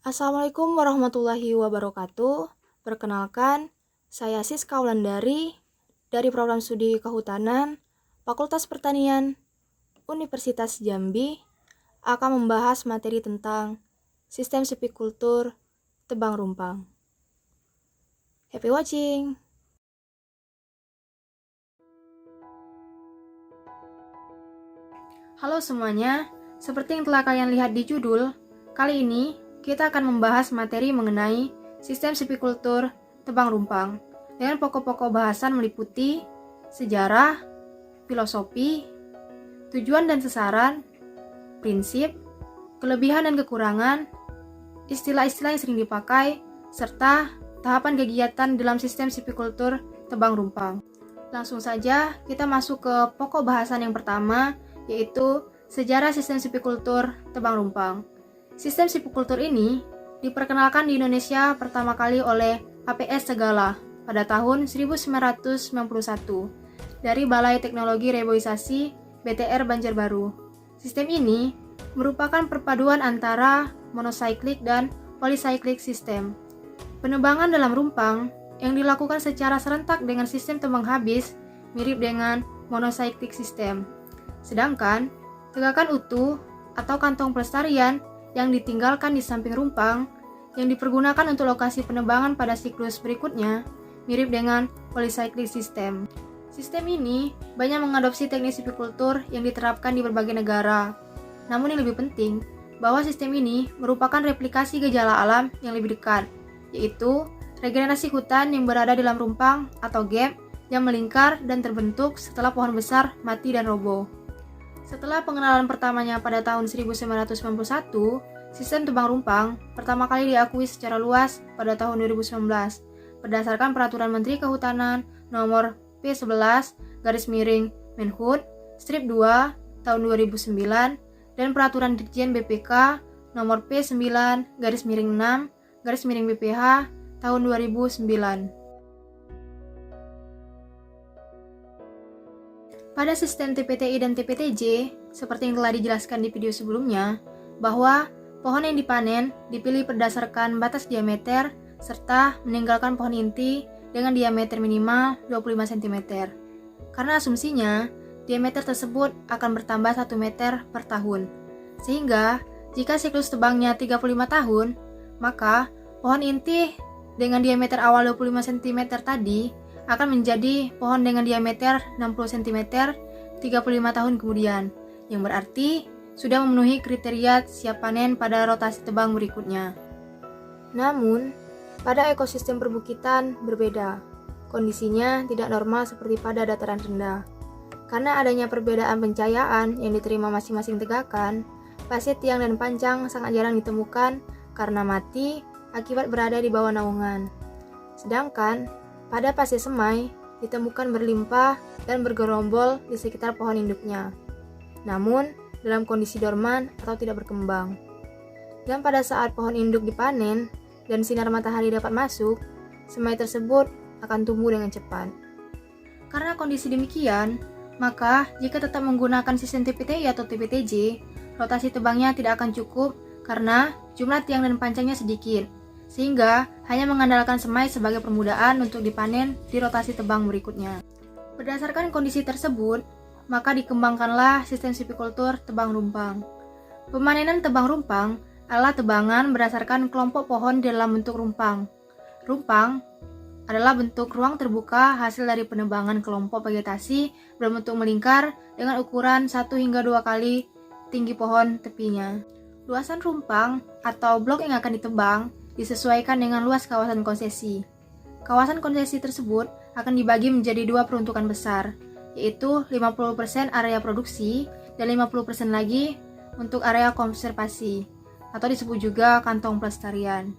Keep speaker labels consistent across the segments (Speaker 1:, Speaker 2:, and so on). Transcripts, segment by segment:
Speaker 1: Assalamualaikum warahmatullahi wabarakatuh. Perkenalkan, saya Siska Wulandari dari Program Studi Kehutanan, Fakultas Pertanian, Universitas Jambi, akan membahas materi tentang sistem sipikultur tebang rumpang. Happy watching! Halo semuanya, seperti yang telah kalian lihat di judul, kali ini kita akan membahas materi mengenai sistem sipikultur tebang rumpang dengan pokok-pokok bahasan meliputi sejarah, filosofi, tujuan dan sasaran, prinsip, kelebihan dan kekurangan, istilah-istilah yang sering dipakai, serta tahapan kegiatan dalam sistem sipikultur tebang rumpang. Langsung saja kita masuk ke pokok bahasan yang pertama, yaitu sejarah sistem sipikultur tebang rumpang. Sistem sipikultur ini diperkenalkan di Indonesia pertama kali oleh APS Segala pada tahun 1991 dari Balai Teknologi Reboisasi BTR Banjarbaru. Sistem ini merupakan perpaduan antara monocyclic dan polycyclic sistem. Penebangan dalam rumpang yang dilakukan secara serentak dengan sistem tebang habis mirip dengan monocyclic sistem. Sedangkan tegakan utuh atau kantong pelestarian yang ditinggalkan di samping rumpang yang dipergunakan untuk lokasi penebangan pada siklus berikutnya mirip dengan polycyclic system. Sistem ini banyak mengadopsi teknik sipikultur yang diterapkan di berbagai negara. Namun yang lebih penting, bahwa sistem ini merupakan replikasi gejala alam yang lebih dekat, yaitu regenerasi hutan yang berada dalam rumpang atau gap yang melingkar dan terbentuk setelah pohon besar mati dan roboh. Setelah pengenalan pertamanya pada tahun 1991, sistem tebang rumpang pertama kali diakui secara luas pada tahun 2019 berdasarkan Peraturan Menteri Kehutanan Nomor P11/Menhub Strip 2 tahun 2009 dan Peraturan Dirjen BPK Nomor P9/6/BPH tahun 2009. Pada sistem TPTI dan TPTJ, seperti yang telah dijelaskan di video sebelumnya, bahwa pohon yang dipanen dipilih berdasarkan batas diameter serta meninggalkan pohon inti dengan diameter minimal 25 cm. Karena asumsinya, diameter tersebut akan bertambah 1 meter per tahun. Sehingga, jika siklus tebangnya 35 tahun, maka pohon inti dengan diameter awal 25 cm tadi akan menjadi pohon dengan diameter 60 cm 35 tahun kemudian, yang berarti sudah memenuhi kriteria siap panen pada rotasi tebang berikutnya. Namun, pada ekosistem perbukitan berbeda. Kondisinya tidak normal seperti pada dataran rendah. Karena adanya perbedaan pencahayaan yang diterima masing-masing tegakan, fase tiang dan pancang sangat jarang ditemukan karena mati akibat berada di bawah naungan. Sedangkan pada fase semai ditemukan berlimpah dan bergerombol di sekitar pohon induknya. Namun, dalam kondisi dorman atau tidak berkembang. Dan pada saat pohon induk dipanen dan sinar matahari dapat masuk, semai tersebut akan tumbuh dengan cepat. Karena kondisi demikian, maka jika tetap menggunakan sistem TPTI atau TPTJ, rotasi tebangnya tidak akan cukup karena jumlah tiang dan pancangnya sedikit, sehingga hanya mengandalkan semai sebagai permulaan untuk dipanen di rotasi tebang berikutnya. Berdasarkan kondisi tersebut, maka dikembangkanlah sistem sipikultur tebang rumpang. Pemanenan tebang rumpang adalah tebangan berdasarkan kelompok pohon dalam bentuk rumpang. Rumpang adalah bentuk ruang terbuka hasil dari penebangan kelompok vegetasi berbentuk melingkar dengan ukuran 1 hingga 2 kali tinggi pohon tepinya. Luasan rumpang atau blok yang akan ditebang disesuaikan dengan luas kawasan konsesi. Kawasan konsesi tersebut akan dibagi menjadi 2 peruntukan besar, yaitu 50% area produksi dan 50% lagi untuk area konservasi, atau disebut juga kantong pelestarian.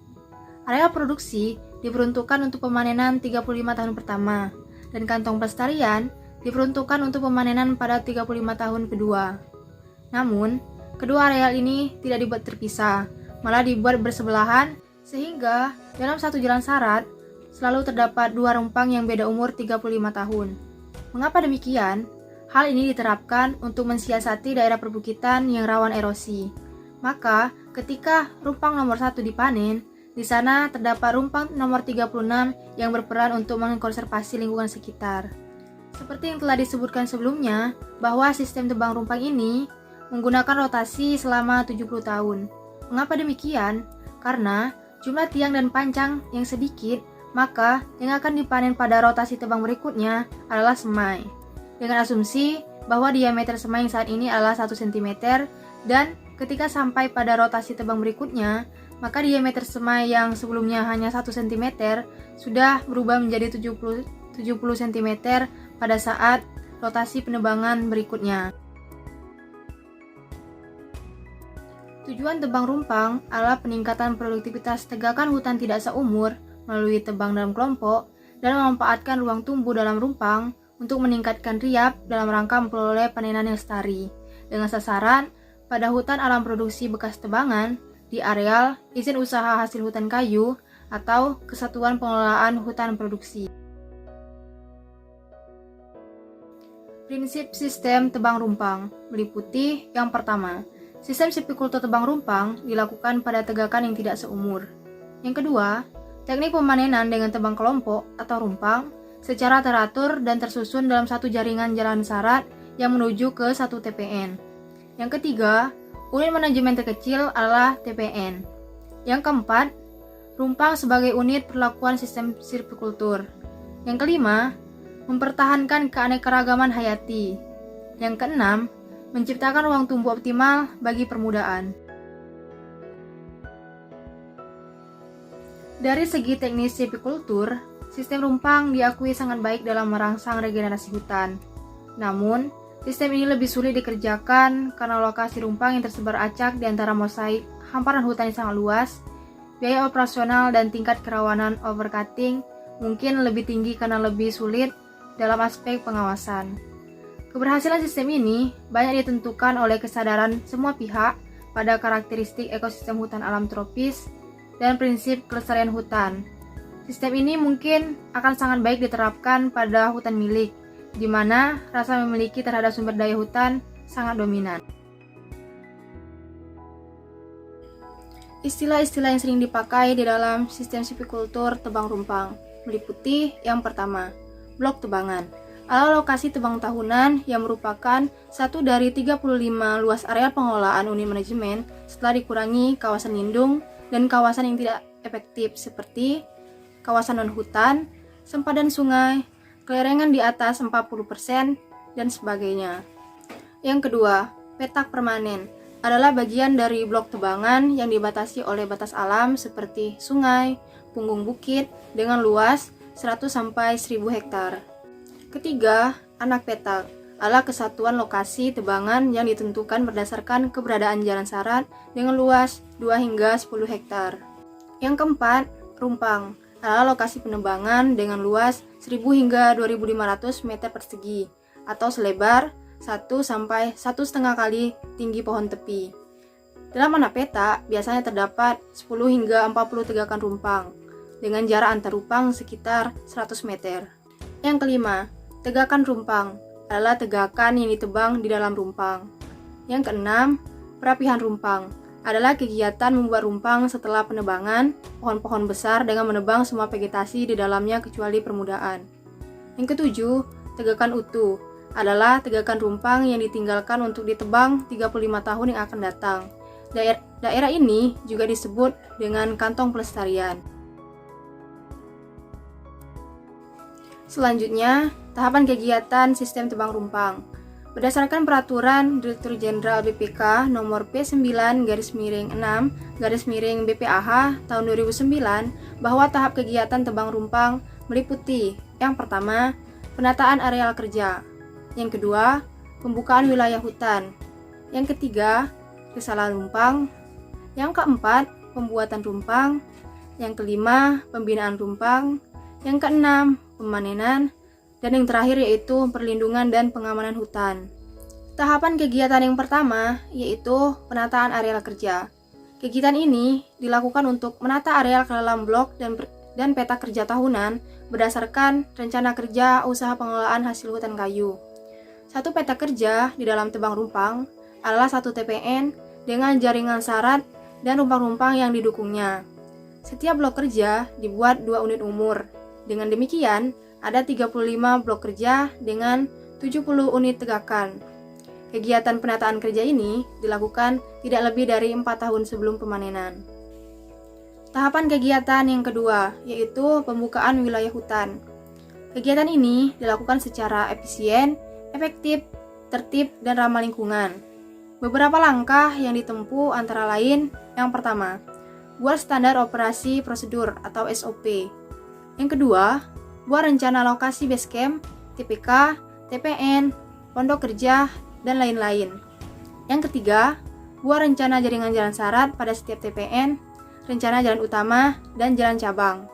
Speaker 1: Area produksi diperuntukkan untuk pemanenan 35 tahun pertama, dan kantong pelestarian diperuntukkan untuk pemanenan pada 35 tahun kedua. Namun, kedua areal ini tidak dibuat terpisah, malah dibuat bersebelahan sehingga dalam satu jalan sarat selalu terdapat 2 rumpang yang beda umur 35 tahun. Mengapa demikian? Hal ini diterapkan untuk mensiasati daerah perbukitan yang rawan erosi. Maka, Ketika rumpang nomor 1 dipanen, di sana terdapat rumpang nomor 36 yang berperan untuk mengkonservasi lingkungan sekitar. Seperti yang telah disebutkan sebelumnya, bahwa sistem tebang rumpang ini menggunakan rotasi selama 70 tahun. Mengapa demikian? Karena jumlah tiang dan pancang yang sedikit, maka yang akan dipanen pada rotasi tebang berikutnya adalah semai. Dengan asumsi bahwa diameter semai yang saat ini adalah 1 cm dan ketika sampai pada rotasi tebang berikutnya, maka diameter semai yang sebelumnya hanya 1 cm sudah berubah menjadi 70 cm pada saat rotasi penebangan berikutnya. Tujuan tebang rumpang adalah peningkatan produktivitas tegakan hutan tidak seumur melalui tebang dalam kelompok dan memanfaatkan ruang tumbuh dalam rumpang untuk meningkatkan riap dalam rangka memperoleh panenan yang lestari dengan sasaran pada hutan alam produksi bekas tebangan di areal izin usaha hasil hutan kayu atau kesatuan pengelolaan hutan produksi. Prinsip sistem tebang rumpang meliputi yang pertama, sistem silvikultur tebang rumpang dilakukan pada tegakan yang tidak seumur. Yang kedua, teknik pemanenan dengan tebang kelompok atau rumpang secara teratur dan tersusun dalam satu jaringan jalan syarat yang menuju ke satu TPN. Yang ketiga, unit manajemen terkecil adalah TPN. Yang keempat, rumpang sebagai unit perlakuan sistem silvikultur. Yang kelima, mempertahankan keanekaragaman hayati. Yang keenam, menciptakan ruang tumbuh optimal bagi permudaan. Dari segi teknis silvikultur, sistem rumpang diakui sangat baik dalam merangsang regenerasi hutan. Namun, sistem ini lebih sulit dikerjakan karena lokasi rumpang yang tersebar acak di antara mosaik hamparan hutan yang sangat luas, biaya operasional dan tingkat kerawanan overcutting mungkin lebih tinggi karena lebih sulit dalam aspek pengawasan. Keberhasilan sistem ini banyak ditentukan oleh kesadaran semua pihak pada karakteristik ekosistem hutan alam tropis dan prinsip kelestarian hutan. Sistem ini mungkin akan sangat baik diterapkan pada hutan milik, di mana rasa memiliki terhadap sumber daya hutan sangat dominan. Istilah-istilah yang sering dipakai di dalam sistem silvikultur tebang rumpang meliputi yang pertama, blok tebangan adalah lokasi tebang tahunan yang merupakan satu dari 35 luas area pengelolaan unit manajemen setelah dikurangi kawasan lindung dan kawasan yang tidak efektif seperti kawasan non-hutan, sempadan sungai, kelerengan di atas 40%, dan sebagainya. Yang kedua, petak permanen adalah bagian dari blok tebangan yang dibatasi oleh batas alam seperti sungai, punggung bukit dengan luas 100-1000 hektar. Ketiga, anak petak adalah kesatuan lokasi tebangan yang ditentukan berdasarkan keberadaan jalan syarat dengan luas 2-10 hektar. Yang keempat, rumpang adalah lokasi penebangan dengan luas 1000 hingga 2500 meter persegi atau selebar 1-1,5 kali tinggi pohon tepi. Dalam anak petak biasanya terdapat 10 hingga 40 tegakan rumpang dengan jarak antar rumpang sekitar 100 meter. Yang kelima, tegakan rumpang adalah tegakan yang ditebang di dalam rumpang. Yang keenam, perapihan rumpang adalah kegiatan membuat rumpang setelah penebangan pohon-pohon besar dengan menebang semua vegetasi di dalamnya kecuali permukaan. Yang ketujuh, tegakan utuh adalah tegakan rumpang yang ditinggalkan untuk ditebang 35 tahun yang akan datang. Daerah ini juga disebut dengan kantong pelestarian. Selanjutnya, tahapan kegiatan sistem tebang rumpang. Berdasarkan peraturan Direktur Jenderal BPK nomor P9-6-BPAH tahun 2009 bahwa tahap kegiatan tebang rumpang meliputi yang pertama, penataan areal kerja. Yang kedua, pembukaan wilayah hutan. Yang ketiga, risalah rumpang. Yang keempat, pembuatan rumpang. Yang kelima, pembinaan rumpang. Yang keenam, pemanenan. Dan yang terakhir yaitu perlindungan dan pengamanan hutan. Tahapan kegiatan yang pertama yaitu penataan areal kerja. Kegiatan ini dilakukan untuk menata areal ke dalam blok dan peta kerja tahunan berdasarkan rencana kerja usaha pengelolaan hasil hutan kayu. Satu peta kerja di dalam tebang rumpang adalah satu TPN dengan jaringan syarat dan rumpang-rumpang yang didukungnya. Setiap blok kerja dibuat 2 unit umur. Dengan demikian, ada 35 blok kerja dengan 70 unit tegakan. Kegiatan penataan kerja ini dilakukan tidak lebih dari 4 tahun sebelum pemanenan. Tahapan kegiatan yang kedua, yaitu pembukaan wilayah hutan. Kegiatan ini dilakukan secara efisien, efektif, tertib, dan ramah lingkungan. Beberapa langkah yang ditempuh antara lain, yang pertama, buat standar operasi prosedur atau SOP. Yang kedua, buat rencana lokasi base camp, TPK, TPN, pondok kerja, dan lain-lain. Yang ketiga, buat rencana jaringan jalan syarat pada setiap TPN, rencana jalan utama, dan jalan cabang.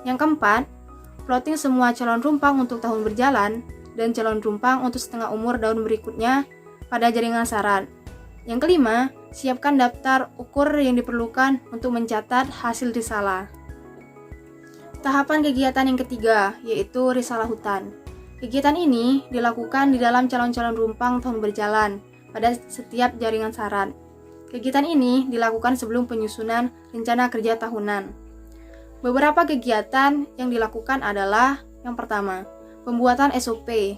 Speaker 1: Yang keempat, plotting semua calon rumpang untuk tahun berjalan dan calon rumpang untuk setengah umur tahun berikutnya pada jaringan syarat. Yang kelima, siapkan daftar ukur yang diperlukan untuk mencatat hasil risalah. Tahapan kegiatan yang ketiga, yaitu risalah hutan. Kegiatan ini dilakukan di dalam calon-calon rumpang tahun berjalan pada setiap jaringan syarat. Kegiatan ini dilakukan sebelum penyusunan rencana kerja tahunan. Beberapa kegiatan yang dilakukan adalah yang pertama, pembuatan SOP,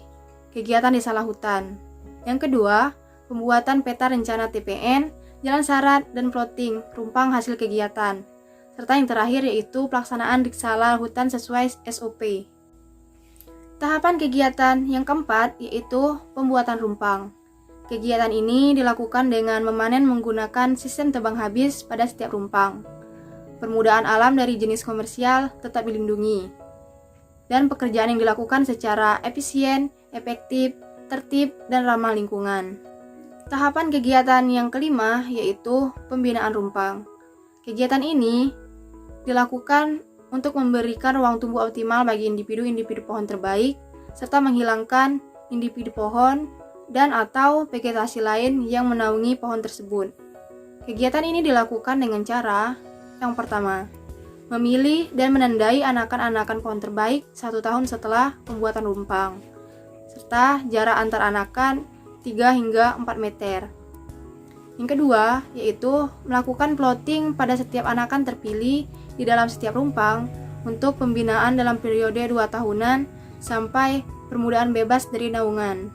Speaker 1: kegiatan risalah hutan. Yang kedua, pembuatan peta rencana TPN, jalan syarat, dan plotting rumpang hasil kegiatan. Serta yang terakhir yaitu pelaksanaan risalah hutan sesuai SOP. Tahapan kegiatan yang keempat yaitu pembuatan rumpang. Kegiatan ini dilakukan dengan memanen menggunakan sistem tebang habis pada setiap rumpang. Permudahan alam dari jenis komersial tetap dilindungi. Dan pekerjaan yang dilakukan secara efisien, efektif, tertib, dan ramah lingkungan. Tahapan kegiatan yang kelima yaitu pembinaan rumpang. Kegiatan ini dilakukan untuk memberikan ruang tumbuh optimal bagi individu-individu pohon terbaik, serta menghilangkan individu pohon dan atau vegetasi lain yang menaungi pohon tersebut. Kegiatan ini dilakukan dengan cara yang pertama, memilih dan menandai anakan-anakan pohon terbaik 1 tahun setelah pembuatan rumpang, serta jarak antar anakan 3 hingga 4 meter. Yang kedua, yaitu melakukan plotting pada setiap anakan terpilih di dalam setiap rumpang untuk pembinaan dalam periode 2 tahunan sampai permudahan bebas dari naungan.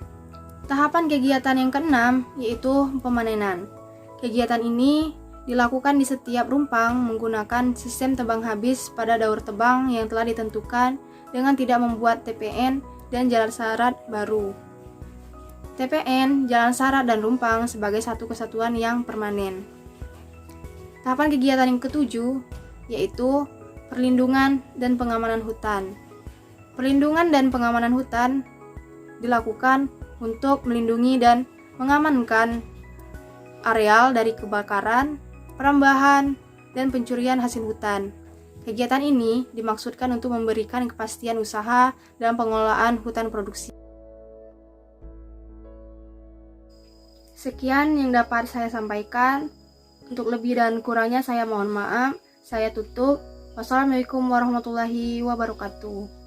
Speaker 1: Tahapan kegiatan yang keenam yaitu pemanenan. Kegiatan ini dilakukan di setiap rumpang menggunakan sistem tebang habis pada daur tebang yang telah ditentukan dengan tidak membuat TPN dan jalan syarat baru. TPN, jalan syarat, dan rumpang sebagai satu kesatuan yang permanen. Tahapan kegiatan yang ketujuh yaitu perlindungan dan pengamanan hutan. Perlindungan dan pengamanan hutan dilakukan untuk melindungi dan mengamankan areal dari kebakaran, perambahan, dan pencurian hasil hutan. Kegiatan ini dimaksudkan untuk memberikan kepastian usaha dalam pengelolaan hutan produksi. Sekian yang dapat saya sampaikan. Untuk lebih dan kurangnya saya mohon maaf. Saya tutup. Wassalamualaikum warahmatullahi wabarakatuh.